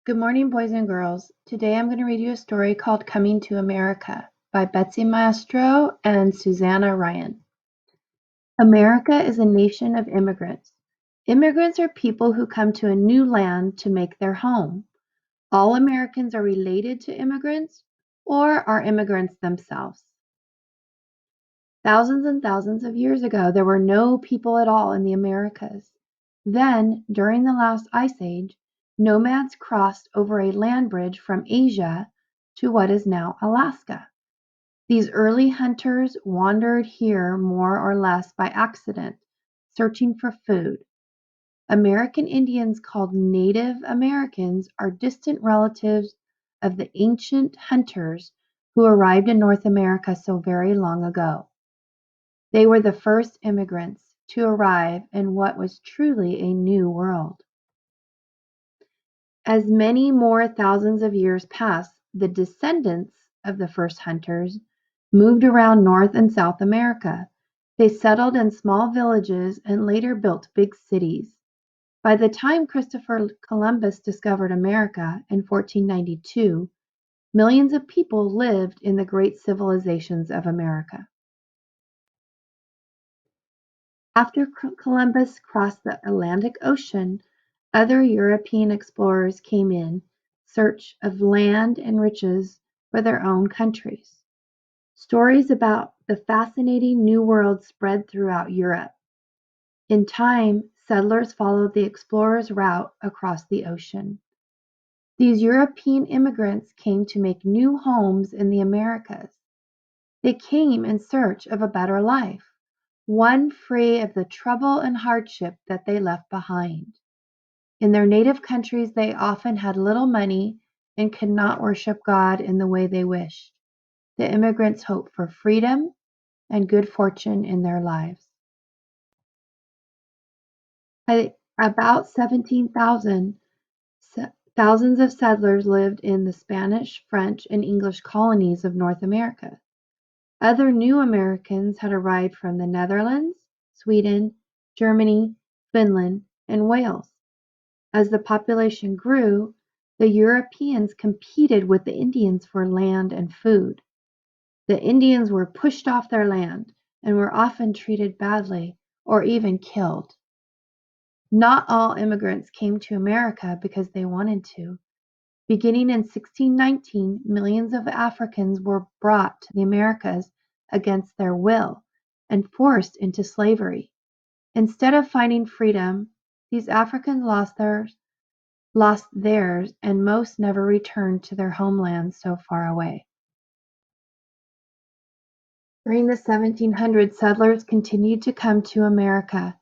Good morning, boys and girls. Today I'm going to read you a story called Coming to America by Betsy Maestro and Susanna Ryan. America is a nation of immigrants. Immigrants are people who come to a new land to make their home. All Americans are related to immigrants or are immigrants themselves. Thousands and thousands of years ago, there were no people at all in the Americas. Then, during the last ice age, nomads crossed over a land bridge from Asia to what is now Alaska. These early hunters wandered here more or less by accident, searching for food. American Indians, called Native Americans, are distant relatives of the ancient hunters who arrived in North America so very long ago. They were the first immigrants to arrive in what was truly a new world. As many more thousands of years passed, the descendants of the first hunters moved around North and South America. They settled in small villages and later built big cities. By the time Christopher Columbus discovered America in 1492, millions of people lived in the great civilizations of America. After Columbus crossed the Atlantic Ocean, other European explorers came in search of land and riches for their own countries. Stories about the fascinating New World spread throughout Europe. In time, settlers followed the explorers' route across the ocean. These European immigrants came to make new homes in the Americas. They came in search of a better life, one free of the trouble and hardship that they left behind. In their native countries, they often had little money and could not worship God in the way they wished. The immigrants hoped for freedom and good fortune in their lives. By about 17,000, thousands of settlers lived in the Spanish, French, and English colonies of North America. Other new Americans had arrived from the Netherlands, Sweden, Germany, Finland, and Wales. As the population grew, the Europeans competed with the Indians for land and food. The Indians were pushed off their land and were often treated badly or even killed. Not all immigrants came to America because they wanted to. Beginning in 1619, millions of Africans were brought to the Americas against their will and forced into slavery. Instead of finding freedom, these Africans lost theirs, and most never returned to their homelands so far away. During the 1700s, settlers continued to come to America.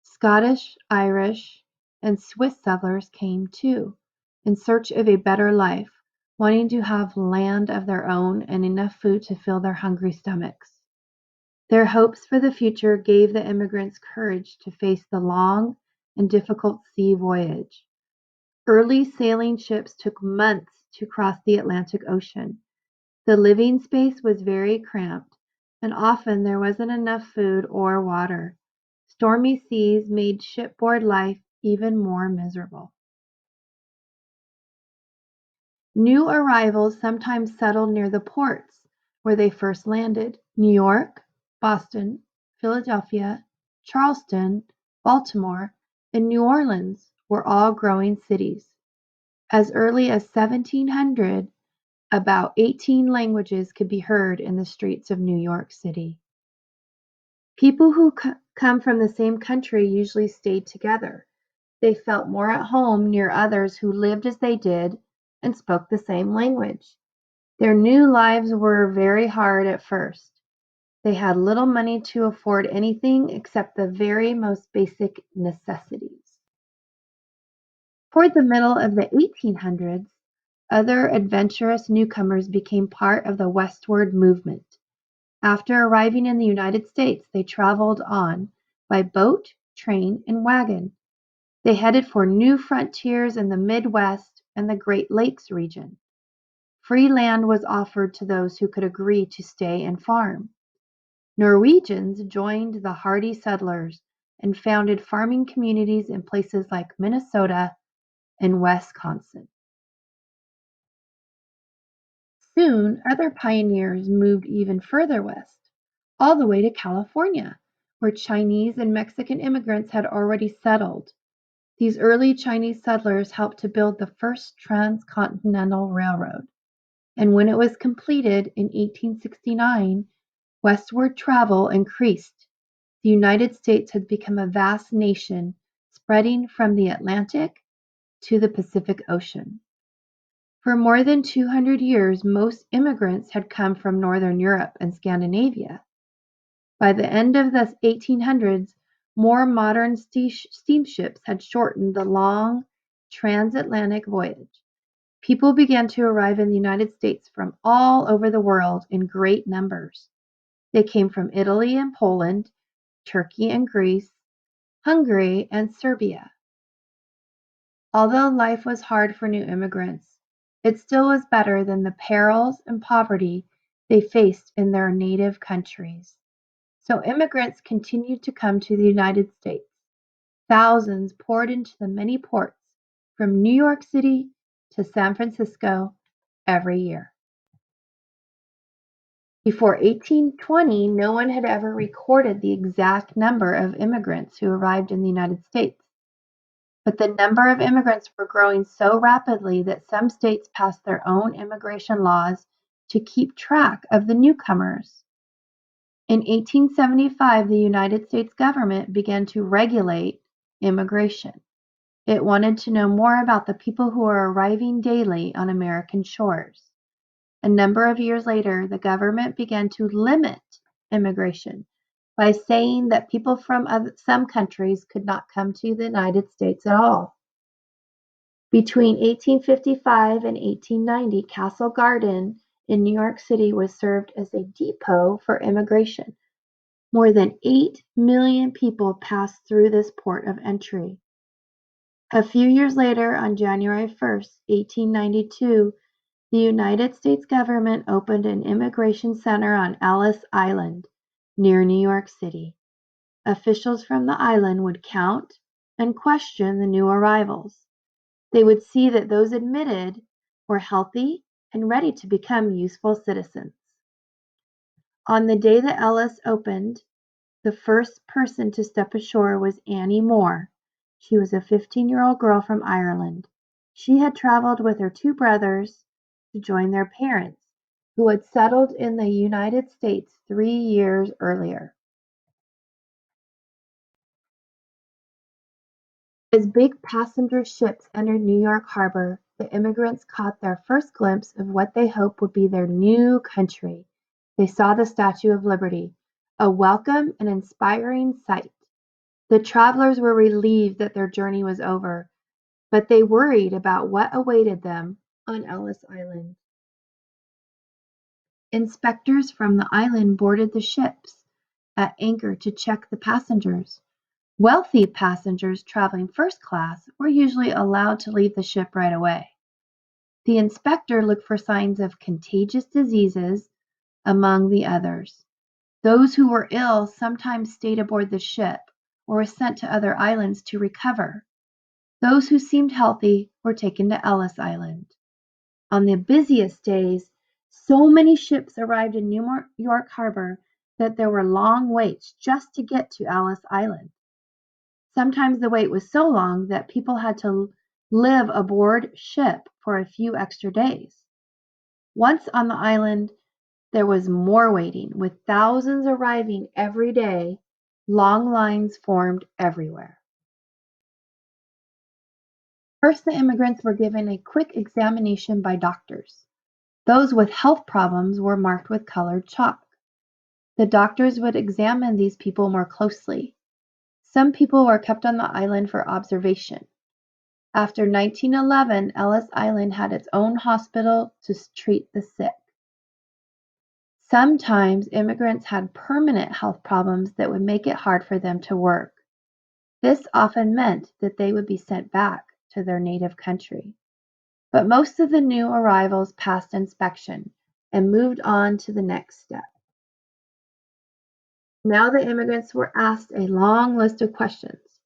Scottish, Irish, and Swiss settlers came too, in search of a better life, wanting to have land of their own and enough food to fill their hungry stomachs. Their hopes for the future gave the immigrants courage to face the long and difficult sea voyage. Early sailing ships took months to cross the Atlantic Ocean. The living space was very cramped, and often there wasn't enough food or water. Stormy seas made shipboard life even more miserable. New arrivals sometimes settled near the ports where they first landed. New York, Boston, Philadelphia, Charleston, Baltimore, and New Orleans were all growing cities. As early as 1700, about 18 languages could be heard in the streets of New York City. People who come from the same country usually stayed together. They felt more at home near others who lived as they did and spoke the same language. Their new lives were very hard at first. They had little money to afford anything except the very most basic necessities. Toward the middle of the 1800s, other adventurous newcomers became part of the westward movement. After arriving in the United States, they traveled on by boat, train, and wagon. They headed for new frontiers in the Midwest and the Great Lakes region. Free land was offered to those who could agree to stay and farm. Norwegians joined the hardy settlers and founded farming communities in places like Minnesota and Wisconsin. Soon, other pioneers moved even further west, all the way to California, where Chinese and Mexican immigrants had already settled. These early Chinese settlers helped to build the first transcontinental railroad, and when it was completed in 1869, westward travel increased. The United States had become a vast nation, spreading from the Atlantic to the Pacific Ocean. For more than 200 years, most immigrants had come from Northern Europe and Scandinavia. By the end of the 1800s, more modern steamships had shortened the long transatlantic voyage. People began to arrive in the United States from all over the world in great numbers. They came from Italy and Poland, Turkey and Greece, Hungary and Serbia. Although life was hard for new immigrants, it still was better than the perils and poverty they faced in their native countries. So immigrants continued to come to the United States. Thousands poured into the many ports from New York City to San Francisco every year. Before 1820, no one had ever recorded the exact number of immigrants who arrived in the United States. But the number of immigrants were growing so rapidly that some states passed their own immigration laws to keep track of the newcomers. In 1875, the United States government began to regulate immigration. It wanted to know more about the people who were arriving daily on American shores. A number of years later, the government began to limit immigration by saying that people from some countries could not come to the United States at all. Between 1855 and 1890, Castle Garden in New York City was served as a depot for immigration. More than 8 million people passed through this port of entry. A few years later, on January 1st, 1892, the United States government opened an immigration center on Ellis Island, near New York City. Officials from the island would count and question the new arrivals. They would see that those admitted were healthy and ready to become useful citizens. On the day that Ellis opened, the first person to step ashore was Annie Moore. She was a 15-year-old girl from Ireland. She had traveled with her two brothers to join their parents, who had settled in the United States 3 years earlier. As big passenger ships entered New York Harbor, the immigrants caught their first glimpse of what they hoped would be their new country. They saw the Statue of Liberty, a welcome and inspiring sight. The travelers were relieved that their journey was over, but they worried about what awaited them on Ellis Island. Inspectors from the island boarded the ships at anchor to check the passengers. Wealthy passengers traveling first class were usually allowed to leave the ship right away. The inspector looked for signs of contagious diseases among the others. Those who were ill sometimes stayed aboard the ship or were sent to other islands to recover. Those who seemed healthy were taken to Ellis Island. On the busiest days, so many ships arrived in New York Harbor that there were long waits just to get to Ellis Island. Sometimes the wait was so long that people had to live aboard ship for a few extra days. Once on the island, there was more waiting, with thousands arriving every day. Long lines formed everywhere. First, the immigrants were given a quick examination by doctors. Those with health problems were marked with colored chalk. The doctors would examine these people more closely. Some people were kept on the island for observation. After 1911, Ellis Island had its own hospital to treat the sick. Sometimes immigrants had permanent health problems that would make it hard for them to work. This often meant that they would be sent back to their native country. But most of the new arrivals passed inspection and moved on to the next step. Now the immigrants were asked a long list of questions.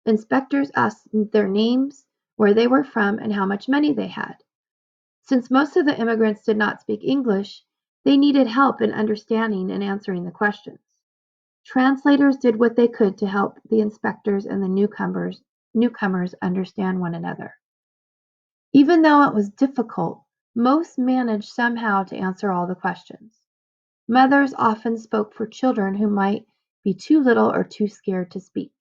Inspectors asked their names, where they were from, and how much money they had. Since most of the immigrants did not speak English, they needed help in understanding and answering the questions. Translators did what they could to help the inspectors and the newcomers understand one another. Even though it was difficult, most managed somehow to answer all the questions. Mothers often spoke for children who might be too little or too scared to speak.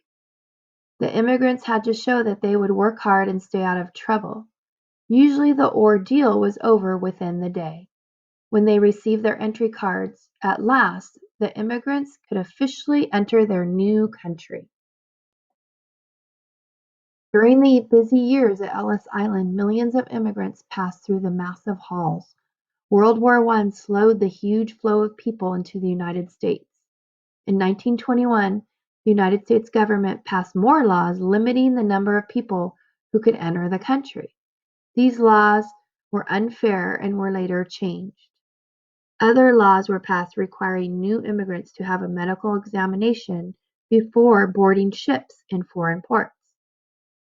The immigrants had to show that they would work hard and stay out of trouble. Usually the ordeal was over within the day. When they received their entry cards, at last, the immigrants could officially enter their new country. During the busy years at Ellis Island, millions of immigrants passed through the massive halls. World War I slowed the huge flow of people into the United States. In 1921, the United States government passed more laws limiting the number of people who could enter the country. These laws were unfair and were later changed. Other laws were passed requiring new immigrants to have a medical examination before boarding ships in foreign ports.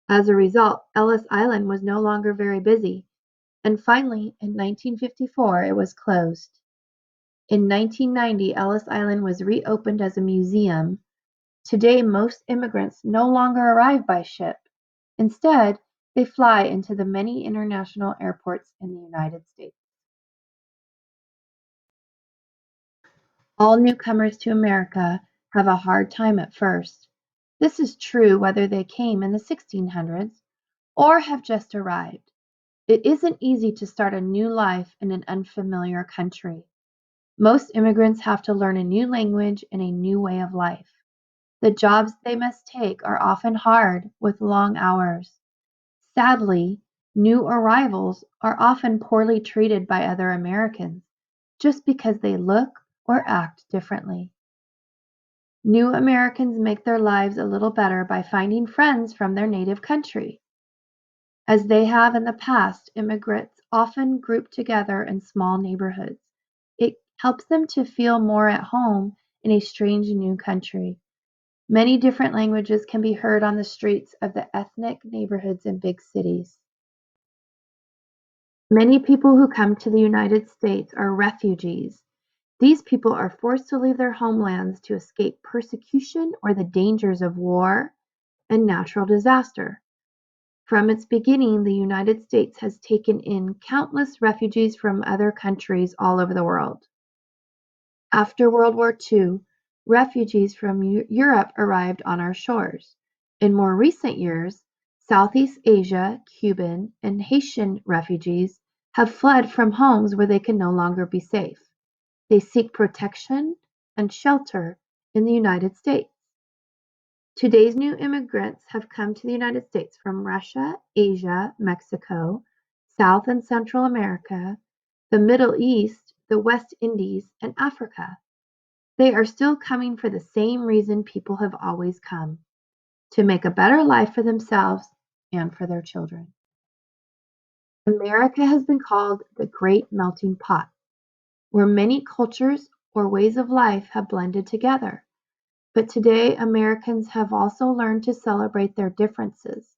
As a result, Ellis Island was no longer very busy, and finally, in 1954, it was closed. In 1990, Ellis Island was reopened as a museum. Today, most immigrants no longer arrive by ship. Instead, they fly into the many international airports in the United States. All newcomers to America have a hard time at first. This is true whether they came in the 1600s or have just arrived. It isn't easy to start a new life in an unfamiliar country. Most immigrants have to learn a new language and a new way of life. The jobs they must take are often hard with long hours. Sadly, new arrivals are often poorly treated by other Americans just because they look or act differently. New Americans make their lives a little better by finding friends from their native country. As they have in the past, immigrants often group together in small neighborhoods. It helps them to feel more at home in a strange new country. Many different languages can be heard on the streets of the ethnic neighborhoods in big cities. Many people who come to the United States are refugees. These people are forced to leave their homelands to escape persecution or the dangers of war and natural disaster. From its beginning, the United States has taken in countless refugees from other countries all over the world. After World War II, refugees from Europe arrived on our shores. In more recent years, Southeast Asia, Cuban, and Haitian refugees have fled from homes where they can no longer be safe. They seek protection and shelter in the United States. Today's new immigrants have come to the United States from Russia, Asia, Mexico, South and Central America, the Middle East, the West Indies, and Africa. They are still coming for the same reason people have always come, to make a better life for themselves and for their children. America has been called the Great Melting Pot, where many cultures or ways of life have blended together. But today, Americans have also learned to celebrate their differences.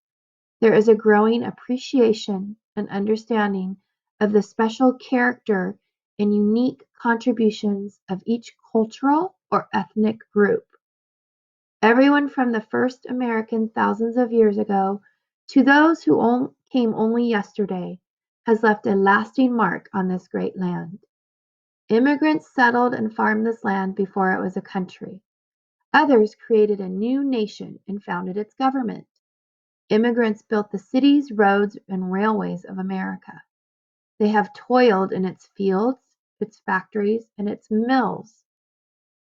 There is a growing appreciation and understanding of the special character and unique contributions of each cultural or ethnic group. Everyone from the first Americans thousands of years ago to those who came only yesterday has left a lasting mark on this great land. Immigrants settled and farmed this land before it was a country. Others created a new nation and founded its government. Immigrants built the cities, roads, and railways of America. They have toiled in its fields, its factories, and its mills.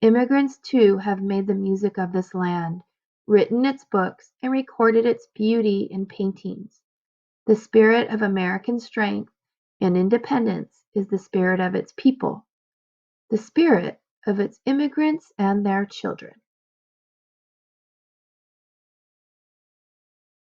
Immigrants, too, have made the music of this land, written its books, and recorded its beauty in paintings. The spirit of American strength and independence is the spirit of its people, the spirit of its immigrants and their children.